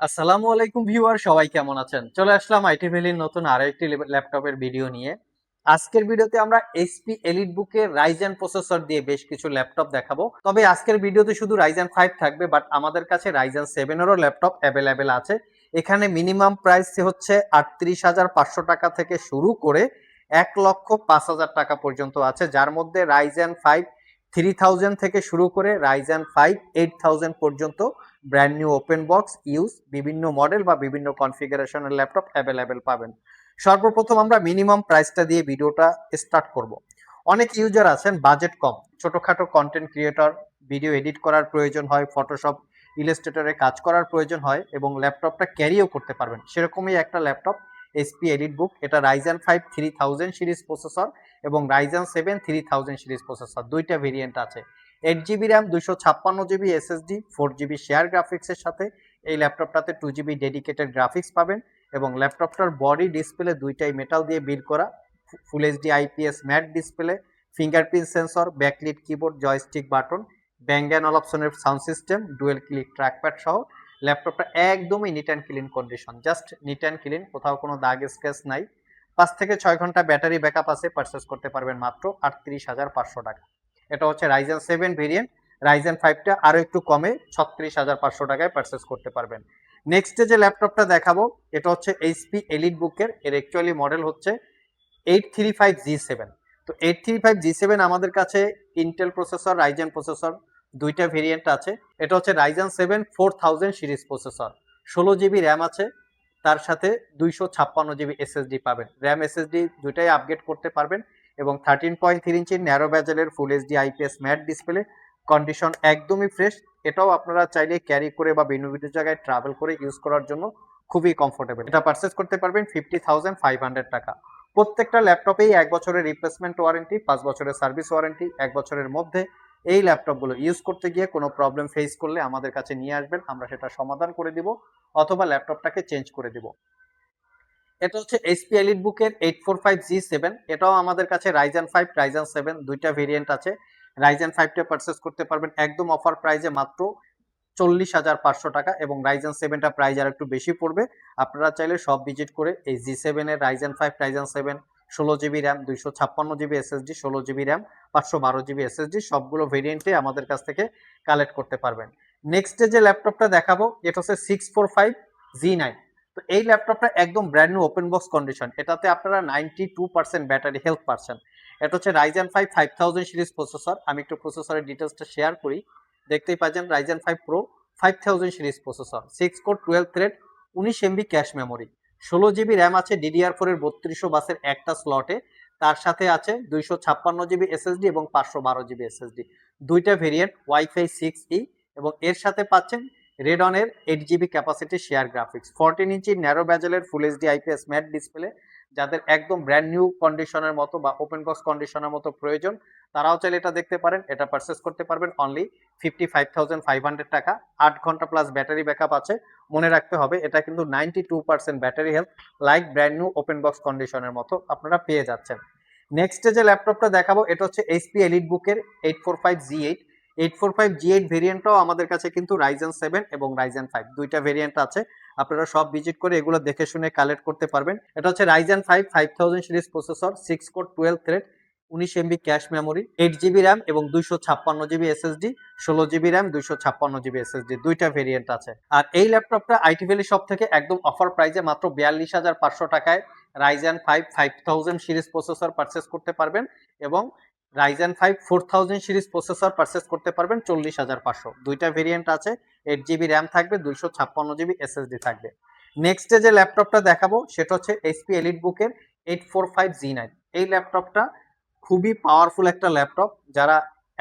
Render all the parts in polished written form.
আসসালামু আলাইকুম ভিউয়ার, সবাই কেমন আছেন? চলে আসলাম আইটি ভ্যালির নতুন আরো একটি ল্যাপটপের ভিডিও নিয়ে। আজকের ভিডিওতে আমরা এইচপি এলিটবুকের রাইজেন প্রসেসর দিয়ে বেশ কিছু ল্যাপটপ দেখাবো। তবে আজকের ভিডিওতে শুধু রাইজেন 5 থাকবে, বাট আমাদের কাছে রাইজেন 7 এরও ল্যাপটপ অ্যাভেলেবেল আছে। এখানে মিনিমাম প্রাইস হচ্ছে 38,500 টাকা থেকে শুরু করে 1,05,000 টাকা পর্যন্ত আছে, যার মধ্যে রাইজেন 5 3000 থেকে শুরু করে রাইজেন 5 8000 পর্যন্ত brand new open box use বিভিন্ন মডেল বা বিভিন্ন কনফিগারেশনের ল্যাপটপ অ্যাভেলেবেল পাবেন। সর্বপ্রথম আমরা মিনিমাম প্রাইসটা দিয়ে ভিডিওটা স্টার্ট করব। অনেক ইউজার আছেন বাজেট কম, ছোটখাটো কন্টেন্ট ক্রিয়েটর, ভিডিও এডিট করার প্রয়োজন হয়, ফটোশপ ইলাস্ট্রেটরে কাজ করার প্রয়োজন হয় এবং ল্যাপটপটা ক্যারিও করতে পারবেন, সেরকমই একটা ল্যাপটপ এইচপি এলিটবুক। এটা রাইজেন 5 3000 সিরিজ প্রসেসর এবং রাইজেন 7 3000 সিরিজ প্রসেসর, দুইটা ভেরিয়েন্ট আছে। 8 GB RAM, 256 GB SSD, 4 GB share গ্রাফিক্সের সাথে এই ল্যাপটপটাতে 2 জিবি ডেডিকেটেড গ্রাফিক্স পাবেন এবং ল্যাপটপটার বডি ডিসপ্লে দুইটাই মেটাল দিয়ে বিল্ড করা, full HD IPS matte display, fingerprint sensor, backlit keyboard, joystick button, Bang and অলপশনের sound system, dual click trackpad সহ ল্যাপটপটা একদমই neat and clean condition, just neat and clean, কোথাও কোনো দাগ স্ক্র্যাচ নাই। 5 থেকে 6 ঘন্টা ব্যাটারি ব্যাকআপ আছে, পারচেস করতে পারবেন মাত্র 38,500 টাকা। এটা হচ্ছে রাইজেন 7 ভেরিয়েন্ট। রাইজেন 5টা আরো একটু কমে 36,500 টাকায় পারচেস করতে পারবেন। নেক্সটে যে ল্যাপটপটা দেখাবো এটা হচ্ছে এইচপি এলিটবুকের, এর অ্যাকচুয়ালি মডেল হচ্ছে 835G7। তো 835G7 আমাদের কাছে ইন্টেল প্রসেসর, রাইজেন প্রসেসর দুইটা ভেরিয়েন্ট আছে। এটা হচ্ছে Ryzen 7 4000 series processor, 16 GB RAM আছে, তার সাথে 256 জিবি এসএসডি পাবেন। র্যাম এসএসডি দুইটাই আপগ্রেড করতে পারবেন এবং 13.3 ইঞ্চির ন্যারো ব্যাজেলের full HD IPS matte display, condition একদমই ফ্রেশ। এটাও আপনারা চাইলে ক্যারি করে বা বিভিন্ন বিভিন্ন জায়গায় ট্রাভেল করে ইউজ করার জন্য খুবই কমফোর্টেবল। এটা পারচেস করতে পারবেন 50,500 টাকা। প্রত্যেকটা ল্যাপটপেই 1 বছরের রিপ্লেসমেন্ট ওয়ারেন্টি, 5 বছরের সার্ভিস ওয়ারেন্টি। 1 বছরের মধ্যে এই ল্যাপটপগুলো ইউজ করতে গিয়ে কোনো প্রবলেম ফেস করলে আমাদের কাছে নিয়ে আসবেন, আমরা সেটা সমাধান করে দিব অথবা ল্যাপটপটাকে চেঞ্জ করে দিব। এটা হচ্ছে এইচপি এলিটবুকের 845G7। এটাও আমাদের কাছে রাইজেন 5 রাইজেন 7 দুইটা ভেরিয়েন্ট আছে। রাইজেন 5টা পারচেস করতে পারবেন একদম অফার প্রাইজে মাত্র 40,500 টাকা এবং রাইজেন 7টা প্রাইস আর একটু বেশি পড়বে। আপনারা চাইলে সব ভিজিট করে এই G7 এর Ryzen 5 Ryzen 7 16 GB RAM, 256 GB SSD, 16 GB RAM, 512 GB SSD সবগুলো ভেরিয়েন্টে আমাদের কাছ থেকে কালেক্ট করতে পারবেন। নেক্সটে যে ল্যাপটপটা দেখাবো এটা হচ্ছে 645G9। তো এই ল্যাপটপটা একদম brand new open box condition, এটাতে আপনারা 92% ব্যাটারি হেলথ পাচ্ছেন। এটা হচ্ছে রাইজেন 5 5000 সিরিজ প্রসেসর। আমি একটু প্রসেসরের ডিটেলসটা শেয়ার করি। দেখতেই পাচ্ছেন Ryzen 5 pro 5000 series processor, 6 core 12 thread, 19 MB cache memory, 16 GB RAM আছে DDR4 এর 3200 বাসের একটা স্লটে, তার সাথে আছে 256 জিবি এসএসডি এবং 512 জিবি এসএসডি, দুইটা ভেরিয়েন্ট, ওয়াইফাই 6E এবং এর সাথে পাচ্ছেন রেডনের 8 GB capacity share graphics, 14 inch narrow ব্যাজেলের full HD IPS matte display. যাদের একদম ব্র্যান্ড নিউ কন্ডিশনের মতো বা ওপেন বক্স কন্ডিশনের মতো প্রয়োজন তারাও চাইলে এটা দেখতে পারেন। এটা পারচেস করতে পারবেন অনলি 55,500 টাকা। 8 ঘন্টা প্লাস ব্যাটারি ব্যাকআপ আছে। মনে রাখতে হবে এটা কিন্তু 92% battery health, like brand new open box কন্ডিশনের মতো আপনারা পেয়ে যাচ্ছেন। নেক্সট যে ল্যাপটপটা দেখাবো এটা হচ্ছে এইচপি এলিটবুকের 845G8। 845G8 ভেরিয়েন্টটাও আমাদের কাছে কিন্তু রাইজেন 7 এবং রাইজেন 5 দুইটা ভেরিয়েন্ট আছে। আপনারা সব ভিজিট করে এগুলো দেখে শুনে কালেক্ট করতে পারবেন। এটা হচ্ছে Ryzen 5 5000 series processor, 6 core 12 thread, 19 MB cache memory, 8 GB RAM এবং 256 GB SSD, 16 GB RAM, 256 GB SSD দুইটা ভেরিয়েন্ট আছে। আর এই ল্যাপটপটা আইটি ভ্যালি শপ থেকে একদম অফার প্রাইজে মাত্র 42,500 টাকায় রাইজেন 5 5000 সিরিজ প্রসেসর পারচেস করতে পারবেন এবং রাইজেন 5 4000 সিরিজ প্রসেসর পারচেস করতে পারবেন 40,500। দুইটা ভেরিয়েন্ট আছে, 8 জিবি র্যাম থাকবে, 256 জিবি এসএসডি থাকবে। নেক্সটে যে ল্যাপটপটা দেখাবো সেটা হচ্ছে এইচপি এলিটবুকের 845G9। এই ল্যাপটপটা খুবই পাওয়ারফুল একটা ল্যাপটপ। যারা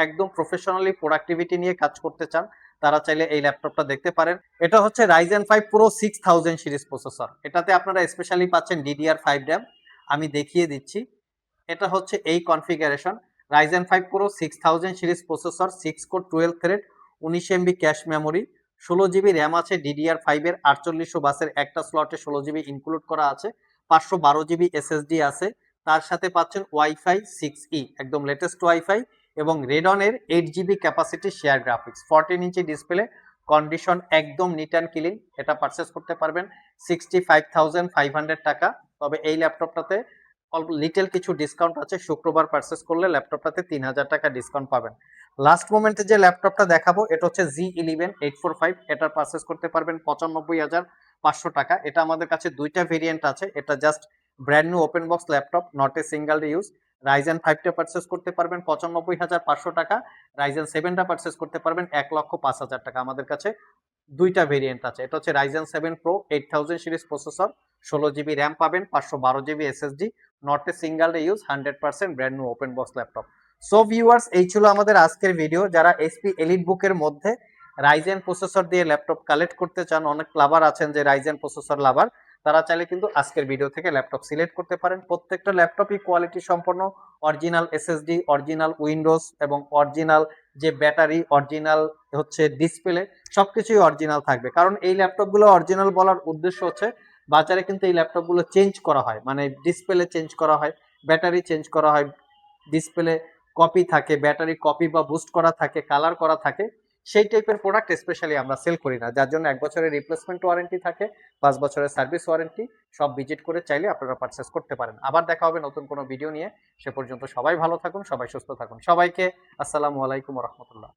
একদম প্রফেশনালি প্রোডাক্টিভিটি নিয়ে কাজ করতে চান তারা চাইলে এই ল্যাপটপটা দেখতে পারেন। এটা হচ্ছে রাইজেন 5 প্রো 6000 সিরিজ প্রসেসর। এটাতে আপনারা স্পেশালি পাচ্ছেন DDR5 র্যাম। আমি দেখিয়ে দিচ্ছি। এটা হচ্ছে এই configuration. Ryzen 5 pro 6000 series processor, 6 core 12 thread, 19 MB cache memory, 16 GB RAM আছে DDR5 এর 4800 বাসের একটা স্লটে 16 জিবি ইনক্লুড করা আছে, 512 জিবি এসএসডি আছে, তার সাথে পাচ্ছেন ওয়াইফাই 6E একদম লেটেস্ট ওয়াইফাই এবং রেডনের 8 GB capacity share graphics, 14 inch display, condition একদম নিট অ্যান্ড ক্লিন, এটা পারচেস করতে পারবেন 65,500 টাকা। তবে এই ল্যাপটপটাতে অল্প লিটল কিছু ডিসকাউন্ট আছে, শুক্রবার পারচেস করলে ল্যাপটপটাতে 3000 টাকা ডিসকাউন্ট পাবেন। লাস্ট মোমেন্টে যে ল্যাপটপটা দেখাবো এটা হচ্ছে G11 845, এটা পারচেস করতে পারবেন 95,500 টাকা। এটা আমাদের কাছে দুইটা ভেরিয়েন্ট আছে, এটা just brand new open box laptop, not a single use. Ryzen 5টা পারচেস করতে পারবেন 95,500 টাকা, রাইজেন 7টা পারচেস করতে পারবেন 1,05,000 টাকা। আমাদের কাছে দুইটা ভেরিয়েন্ট আছে, এটা হচ্ছে Ryzen 7 pro 8000 series processor, 16 GB RAM পাবেন, 512 GB SSD, not a single use, 100% brand new open box laptop. So viewers, এই ছিল আমাদের আজকের ভিডিও। যারা এসপি এলিট বুকের মধ্যে রাইজেন প্রসেসর দিয়ে ল্যাপটপ কালেক্ট করতে চান, অনেক লাভার আছেন যে রাইজেন প্রসেসর লাভার, তারা চাইলে কিন্তু আজকের ভিডিও থেকে ল্যাপটপ সিলেক্ট করতে পারেন। প্রত্যেকটা ল্যাপটপই কোয়ালিটি সম্পন্ন, অরিজিনাল এসএসডি, অরিজিনাল উইন্ডোজ এবং অরিজিনাল যে ব্যাটারি, অরিজিনাল হচ্ছে ডিসপ্লে, সবকিছুই অরিজিনাল থাকবে। কারণ এই ল্যাপটপগুলো অরিজিনাল বলার উদ্দেশ্য হচ্ছে বাজারে কিন্তু এই ল্যাপটপগুলো চেঞ্জ করা হয়, মানে ডিসপ্লে চেঞ্জ করা হয়, ব্যাটারি চেঞ্জ করা হয়, ডিসপ্লে কপি থাকে, ব্যাটারি কপি বা বুস্ট করা থাকে, কালার করা থাকে, সেই টাইপের প্রোডাক্ট স্পেশালি আমরা সেল করি না, যার জন্য 1 বছরের রিপ্লেসমেন্ট ওয়ারেন্টি থাকে, 5 বছরের সার্ভিস ওয়ারেন্টি। সব ভিজিট করে চাইলে আপনারা পারচেস করতে পারেন। আবার দেখা হবে নতুন কোনো ভিডিও নিয়ে, সে পর্যন্ত সবাই ভালো থাকুন, সবাই সুস্থ থাকুন। সবাইকে আসসালামু আলাইকুম ওয়া রাহমাতুল্লাহ।